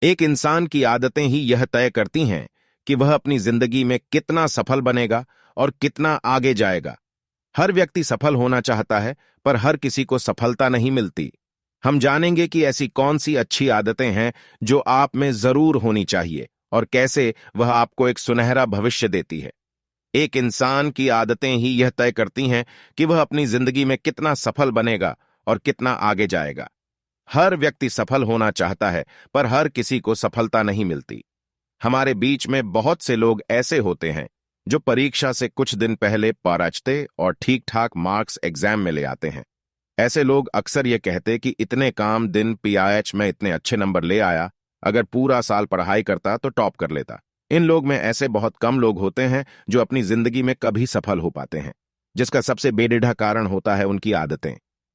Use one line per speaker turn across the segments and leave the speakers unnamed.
एक इंसान की आदतें ही यह तय करती हैं कि वह अपनी जिंदगी में कितना सफल बनेगा और कितना आगे जाएगा। हर व्यक्ति सफल होना चाहता है, पर हर किसी को सफलता नहीं मिलती। हम जानेंगे कि ऐसी कौन सी अच्छी आदतें हैं जो आप में जरूर होनी चाहिए और कैसे वह आपको एक सुनहरा भविष्य देती है। एक इंसान की आदतें ही यह तय करती हैं कि वह अपनी जिंदगी में कितना सफल बनेगा और कितना आगे जाएगा। हर व्यक्ति सफल होना चाहता है, पर हर किसी को सफलता नहीं मिलती। हमारे बीच में बहुत से लोग ऐसे होते हैं जो परीक्षा से कुछ दिन पहले परीक्षते और ठीक ठाक मार्क्स एग्जाम में ले आते हैं। ऐसे लोग अक्सर ये कहते कि इतने काम दिन पीआईएच में इतने अच्छे नंबर ले आया, अगर पूरा साल पढ़ाई करता तो टॉप कर लेता। इन लोग में ऐसे बहुत कम लोग होते हैं जो अपनी जिंदगी में कभी सफल हो पाते हैं, जिसका सबसे बेढिढा कारण होता है उनकी आदतें।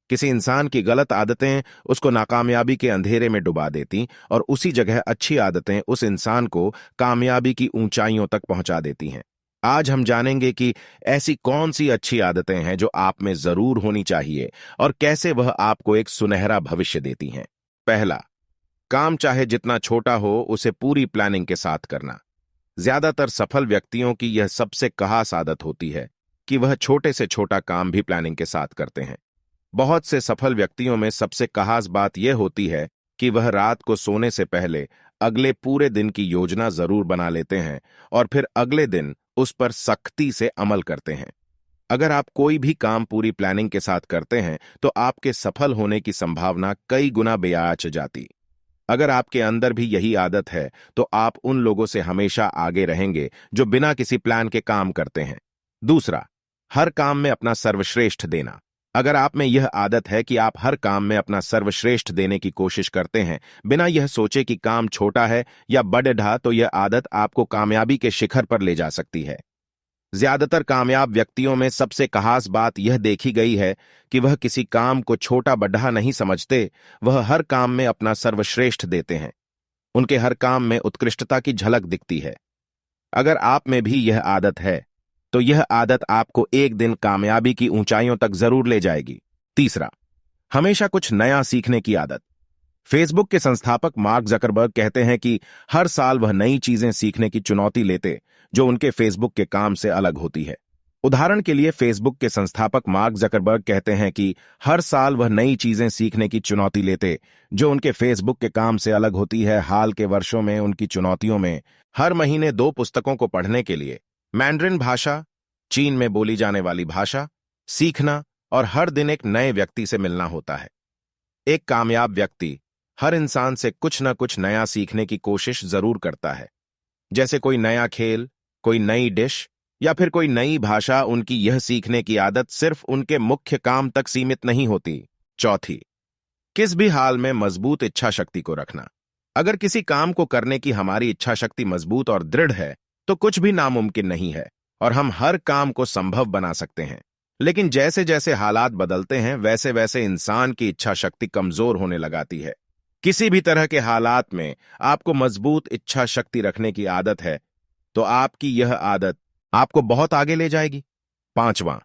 किसी इंसान की गलत आदतें उसको नाकामयाबी के अंधेरे में डुबा देती और उसी जगह अच्छी आदतें उस इंसान को कामयाबी की ऊंचाइयों तक पहुंचा देती हैं। आज हम जानेंगे कि ऐसी कौन सी अच्छी आदतें हैं जो आप में जरूर होनी चाहिए और कैसे वह आपको एक सुनहरा भविष्य देती हैं। पहला, काम चाहे जितना छोटा हो उसे पूरी प्लानिंग के साथ करना। ज्यादातर सफल व्यक्तियों की यह सबसे खास आदत होती है कि वह छोटे से छोटा काम भी प्लानिंग के साथ करते हैं। बहुत से सफल व्यक्तियों में सबसे खास बात यह होती है कि वह रात को सोने से पहले अगले पूरे दिन की योजना जरूर बना लेते हैं और फिर अगले दिन उस पर सख्ती से अमल करते हैं। अगर आप कोई भी काम पूरी प्लानिंग के साथ करते हैं तो आपके सफल होने की संभावना कई गुना बेआँच जाती। अगर आपके अंदर भी यही आदत है तो आप उन लोगों से हमेशा आगे रहेंगे जो बिना किसी प्लान के काम करते हैं। दूसरा, हर काम में अपना सर्वश्रेष्ठ देना। अगर आप में यह आदत है कि आप हर काम में अपना सर्वश्रेष्ठ देने की कोशिश करते हैं बिना यह सोचे कि काम छोटा है या बड़ा, तो यह आदत आपको कामयाबी के शिखर पर ले जा सकती है। ज्यादातर कामयाब व्यक्तियों में सबसे खास बात यह देखी गई है कि वह किसी काम को छोटा बड़ा नहीं समझते, वह हर काम में अपना सर्वश्रेष्ठ देते हैं। उनके हर काम में उत्कृष्टता की झलक दिखती है। अगर आप में भी यह आदत है तो यह आदत आपको एक दिन कामयाबी की ऊंचाइयों तक जरूर ले जाएगी। तीसरा, हमेशा कुछ नया सीखने की आदत। फेसबुक के संस्थापक मार्क जकरबर्ग कहते हैं कि हर साल वह नई चीजें सीखने की चुनौती लेते जो उनके फेसबुक के काम से अलग होती है। उदाहरण के लिए फेसबुक के संस्थापक मार्क जकरबर्ग कहते हैं कि हर साल वह नई चीजें सीखने की चुनौती लेते जो उनके फेसबुक के काम से अलग होती है। हाल के वर्षों में उनकी चुनौतियों में हर महीने 2 पुस्तकों को पढ़ने के लिए, मैंड्रिन भाषा, चीन में बोली जाने वाली भाषा सीखना और हर दिन एक नए व्यक्ति से मिलना होता है। एक कामयाब व्यक्ति हर इंसान से कुछ न कुछ नया सीखने की कोशिश जरूर करता है, जैसे कोई नया खेल, कोई नई डिश या फिर कोई नई भाषा। उनकी यह सीखने की आदत सिर्फ उनके मुख्य काम तक सीमित नहीं होती। चौथी, किस भी हाल में मजबूत इच्छा शक्ति को रखना। अगर किसी काम को करने की हमारी इच्छा शक्ति मजबूत और दृढ़ है तो कुछ भी नामुमकिन नहीं है और हम हर काम को संभव बना सकते हैं। लेकिन जैसे जैसे हालात बदलते हैं वैसे वैसे इंसान की इच्छा शक्ति कमजोर होने लगाती है। किसी भी तरह के हालात में आपको मजबूत इच्छा शक्ति रखने की आदत है तो आपकी यह आदत आपको बहुत आगे ले जाएगी। पांचवां,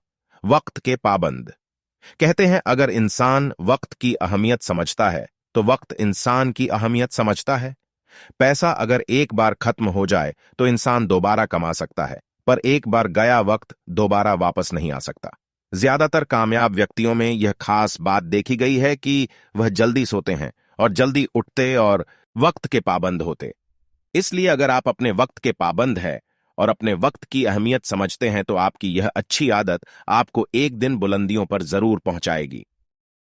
वक्त के पाबंद। कहते हैं अगर इंसान वक्त की अहमियत समझता है तो वक्त इंसान की अहमियत समझता है। पैसा अगर एक बार खत्म हो जाए तो इंसान दोबारा कमा सकता है, पर एक बार गया वक्त दोबारा वापस नहीं आ सकता। ज्यादातर कामयाब व्यक्तियों में यह खास बात देखी गई है कि वह जल्दी सोते हैं और जल्दी उठते और वक्त के पाबंद होते। इसलिए अगर आप अपने वक्त के पाबंद हैं और अपने वक्त की अहमियत समझते हैं तो आपकी यह अच्छी आदत आपको एक दिन बुलंदियों पर जरूर पहुंचाएगी।